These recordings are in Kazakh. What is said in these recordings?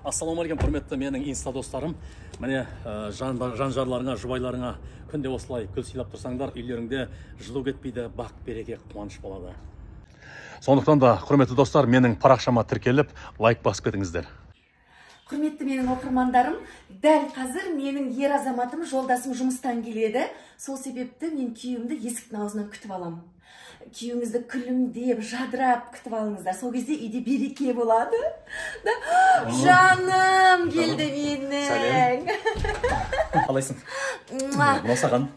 Ассалаумағалейкум, құрметті менің инста достарым. Міне жан-жарларыңа, жұбайларыңа күнде осылай гүл сыйлап тұрсаңдар, үйлеріңде жылу кетпейді, бақ береке, қуаныш болады. Сондықтан да, құрметті достар, менің парақшама тіркеліп, лайк басып кетіңіздер. Құрметті менің оқырмандарым, дәл қазір менің ер азаматым, жолдасым жұмыстан келеді. Сол себепті мен күйеуімді есіктің аузынан күтіп аламын. Күйеуіңізді күлімдеп, жадырап күтіп алыңыздар. Сол кезде үйде береке болады. Жаным келді менің. Сәлем. Қалайсың? Мынау саған.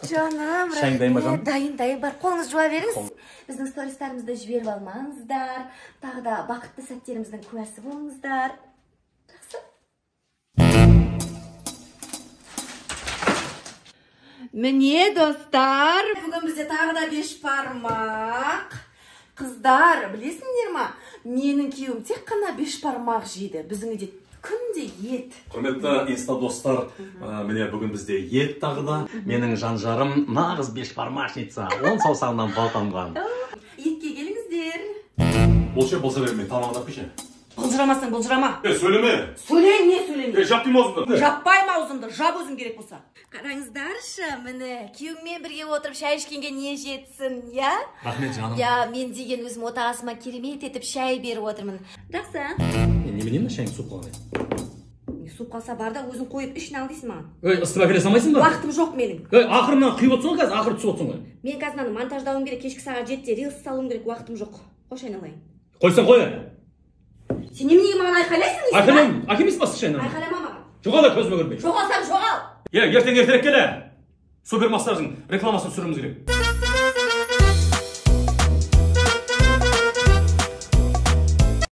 Жаным, шайың дайын ба жаным? Дайын, бар, қолыңыз жуа беріңіз. Біздің стористарымызды жіберіп алмаңыздар. Тағы да бақытты сәттеріміздің куәсі болыңыздар. Міне, достар, бүгін бізде тағы да 5 бармақ. Қыздар, білесіңдер ма? Менің күйеуім тек қана 5 бармақ жейді. Біздің үйде күнде ет. Құрметті инста достар, міне бүгін бізде ет тағы да. Менің жан-жарым нағыз 5 бармашница. 10 саусағынан бал тамған. Етке келіңіздер. Болса бермей, тамағына пеше. Бұлжырамасың, бұлжырама. Сөйлеме. Сөйлейін, не сөйлейін? Жаппайым аузымды. Жаппайым аузымды, жап өзің керек болса. Қараңыздаршы, міне, күйеуіңмен бірге отырып шай ішкенге не жетсін, я? Рахмет жаным. Я, мен деген өзім отағасыма керемет етіп шай беріп отырмын. Жақсы? Неменен шайың суып қалған? Суып қалса бар да өзің қойып ішін ал дейсің маған. Өй, ыстыра келе салмайсың ба? Уақытым жоқ менің. Өй, ақырынан құйып отырсың ғой, қазір ақыры түсіп отырсың ғой. Мен қазір мынаны монтаждауым керек, кешкі сағат 7-де рилс салуым керек, уақытым жоқ. Қош айналайын. Қойсаң қой. Сен неменеге маған айқайлайсың дейсің? Айқайлаймын, әкемес басты шайынан. Айқайлама маған. Жоғал көзіме көрмей. Жоғалсам жоғал. Ертең ертерек келе. Супермассаждың рекламасын түсіруіміз керек.